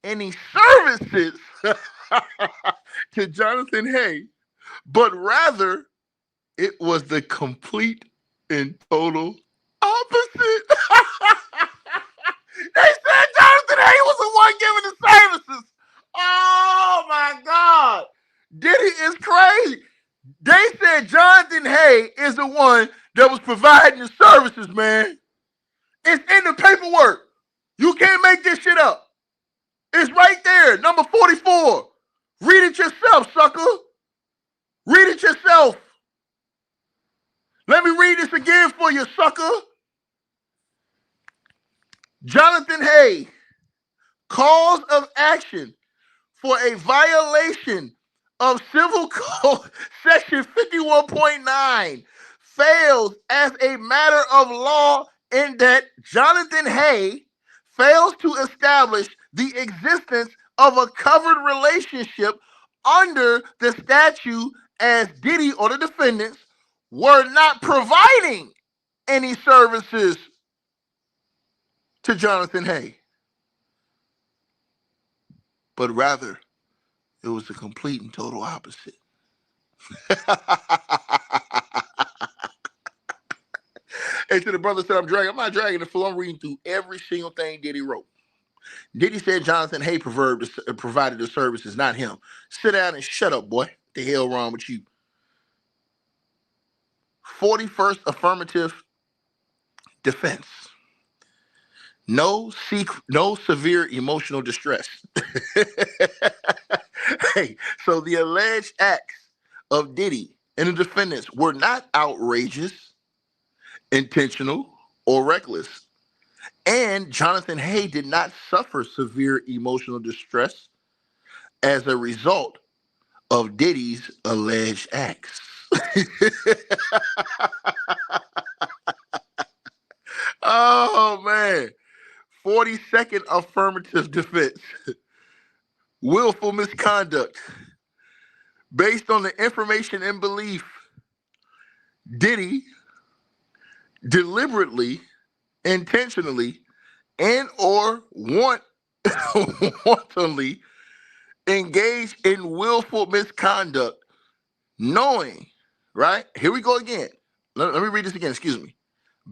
any services to Jonathan Hayes, but rather it was the complete and total opposite. They said Jonathan Hayes was the one giving the services. Oh my God. Diddy is crazy. They said Jonathan Hayes is the one that was providing the services, man. It's in the paperwork. You can't make this shit up. It's right there, number 44. Read it yourself, sucker. Read it yourself. Let me read this again for you, sucker. Jonathan Hayes, cause of action for a violation of Civil Code Section 51.9 fails as a matter of law in that Jonathan Hayes fails to establish the existence of a covered relationship under the statute as Diddy or the defendants were not providing any services to Jonathan Hayes, but rather it was the complete and total opposite. Hey, to the brother said I'm not dragging the fool. I'm reading through every single thing Diddy wrote. Diddy said Jonathan Hayes provided the services, not him. Sit down and shut up, boy. What the hell wrong with you? 41st affirmative defense. No severe emotional distress. Hey, so the alleged acts of Diddy and the defendants were not outrageous, intentional, or reckless. And Jonathan Hayes did not suffer severe emotional distress as a result of Diddy's alleged acts. Oh, man. 42nd affirmative defense. Willful misconduct. Based on the information and belief, Diddy deliberately, intentionally, and or wantonly engaged in willful misconduct, knowing, right? Here we go again. Let me read this again, excuse me.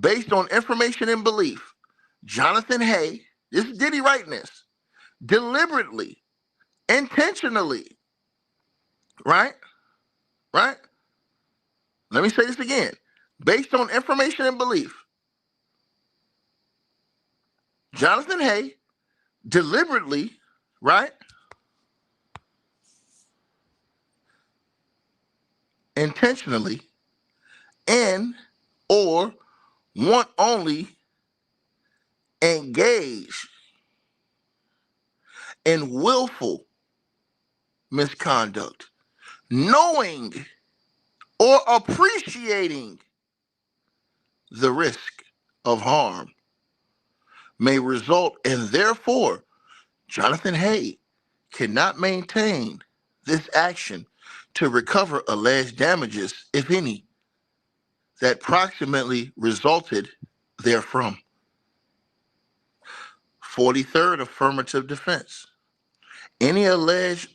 Based on information and belief, Jonathan Hayes, this is Diddy writing this, deliberately, intentionally, right? Right? Let me say this again. Based on information and belief, Jonathan Hayes deliberately, right? Intentionally and or want only engage in willful misconduct, knowing or appreciating the risk of harm may result, and therefore Jonathan Hayes cannot maintain this action to recover alleged damages, if any, that proximately resulted therefrom. 43rd affirmative defense. Any alleged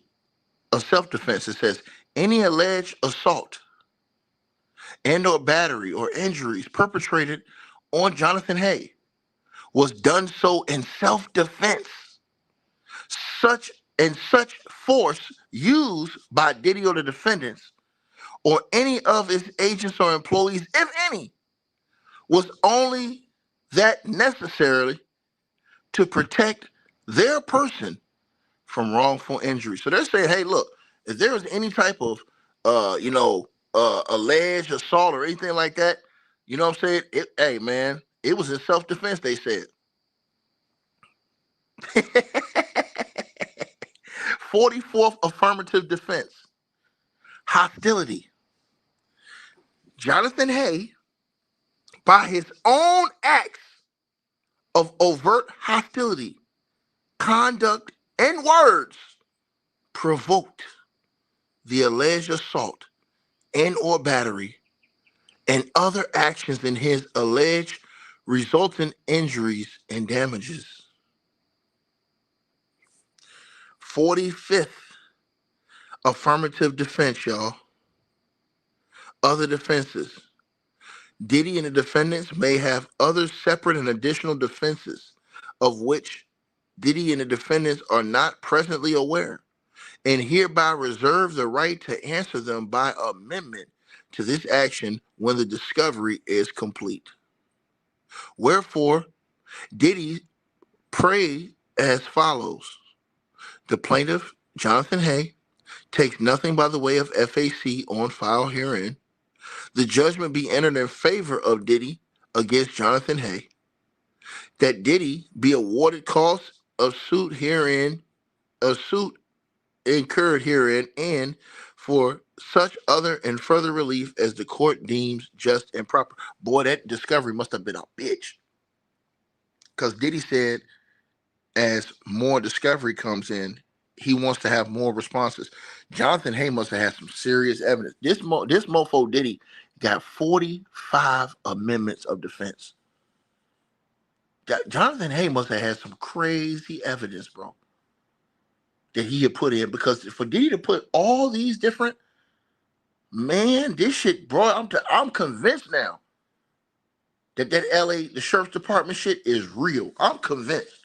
self-defense, it says, any alleged assault and or battery or injuries perpetrated on Jonathan Hayes was done so in self-defense. Such force used by Diddy or the defendants or any of its agents or employees, if any, was only that necessarily to protect their person from wrongful injury. So they're saying, hey, look, if there was any type of, alleged assault or anything like that. You know what I'm saying? Hey, man, it was in self-defense, they said. 44th affirmative defense. Hostility. Jonathan Hay, by his own acts of overt hostility, conduct, and words, provoked the alleged assault and or battery and other actions in his alleged resultant injuries and damages. 45th affirmative defense, y'all. Other defenses. Diddy and the defendants may have other separate and additional defenses of which Diddy and the defendants are not presently aware, and hereby reserve the right to answer them by amendment to this action when the discovery is complete. Wherefore, Diddy pray as follows. The plaintiff, Jonathan Hay, takes nothing by the way of FAC on file herein. The judgment be entered in favor of Diddy against Jonathan Hay. That Diddy be awarded costs of suit herein, a suit incurred herein, and for such other and further relief as the court deems just and proper. Boy, that discovery must have been a bitch. Because Diddy said, as more discovery comes in, he wants to have more responses. Jonathan Hay must have had some serious evidence. This mofo Diddy got 45 amendments of defense. Jonathan Hay must have had some crazy evidence, bro, that he had put in. Because for Diddy to put all these different, man, this shit, bro, I'm convinced now that LA, the sheriff's department shit is real. I'm convinced.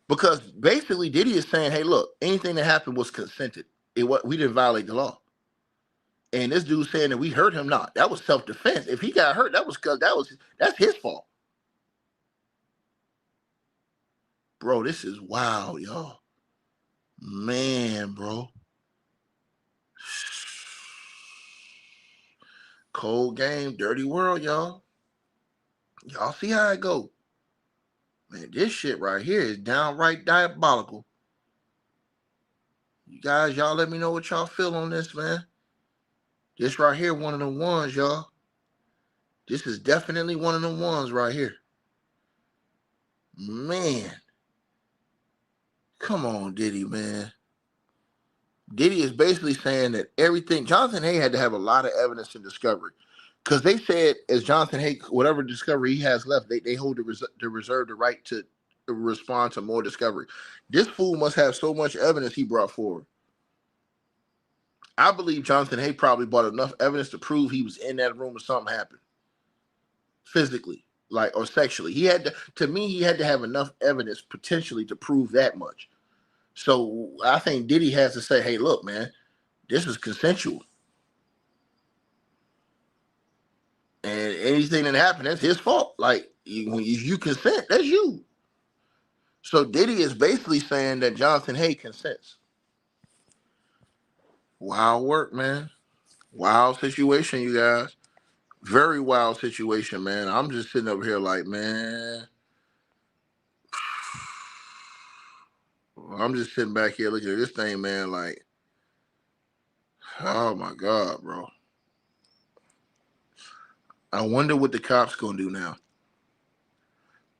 Because basically Diddy is saying, hey, look, anything that happened was consented. We didn't violate the law. And this dude saying that we hurt him, not. That was self-defense. If he got hurt, that's his fault. Bro, this is wild, y'all. Man, bro. Cold game, dirty world, y'all. Y'all see how it go. Man, this shit right here is downright diabolical. You guys, y'all let me know what y'all feel on this, man. This right here, one of the ones, y'all. This is definitely one of the ones right here. Man. Come on, Diddy, man. Diddy is basically saying that everything, Jonathan Hay had to have a lot of evidence in discovery. Because they said, as Jonathan Hay, whatever discovery he has left, they hold the reserve the right to respond to more discovery. This fool must have so much evidence he brought forward. I believe Jonathan Hay probably brought enough evidence to prove he was in that room when something happened. Physically, like, or sexually. He had to have enough evidence potentially to prove that much. So I think Diddy has to say, hey, look, man, this is consensual. And anything that happened, that's his fault. Like, when you consent, that's you. So Diddy is basically saying that Jonathan Hay consents. Wild work, man. Wild situation, you guys. Very wild situation, man. I'm just sitting over here like, man. I'm just sitting back here looking at this thing, man, like, oh my God, bro. I wonder what the cops gonna do now.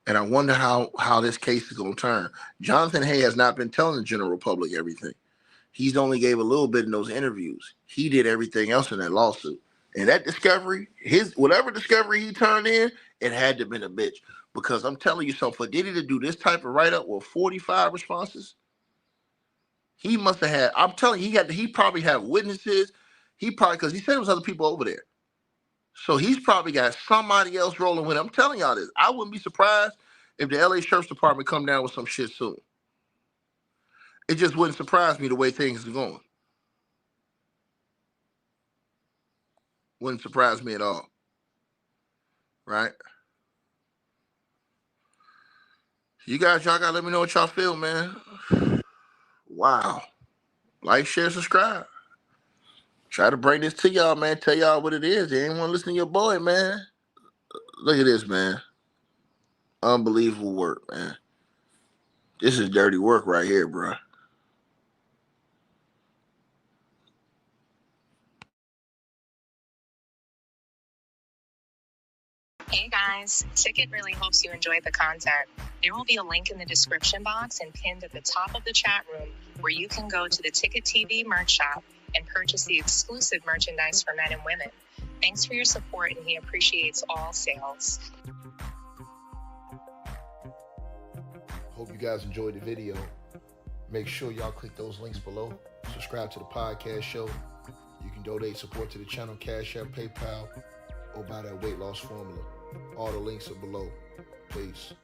And I wonder how this case is gonna turn. Jonathan Hay has not been telling the general public everything. He's only gave a little bit in those interviews. He did everything else in that lawsuit. And that discovery, whatever discovery he turned in, it had to have been a bitch. Because I'm telling you something, for Diddy to do this type of write-up with 45 responses, he must have had, I'm telling you, he probably had witnesses. Because he said there was other people over there. So he's probably got somebody else rolling with him. I'm telling y'all this. I wouldn't be surprised if the LA Sheriff's Department come down with some shit soon. It just wouldn't surprise me the way things are going. Wouldn't surprise me at all. Right? Y'all gotta let me know what y'all feel, man. Wow. Like, share, subscribe. Try to bring this to y'all, man. Tell y'all what it is. They ain't want to listen to your boy, man. Look at this, man. Unbelievable work, man. This is dirty work right here, bro. Hey guys, Ticket really hopes you enjoyed the content. There will be a link in the description box and pinned at the top of the chat room where you can go to the Ticket TV merch shop and purchase the exclusive merchandise for men and women. Thanks for your support, and he appreciates all sales. Hope you guys enjoyed the video. Make sure y'all click those links below. Subscribe to the podcast show. You can donate support to the channel, Cash App, PayPal, or buy that weight loss formula. All the links are below. Peace.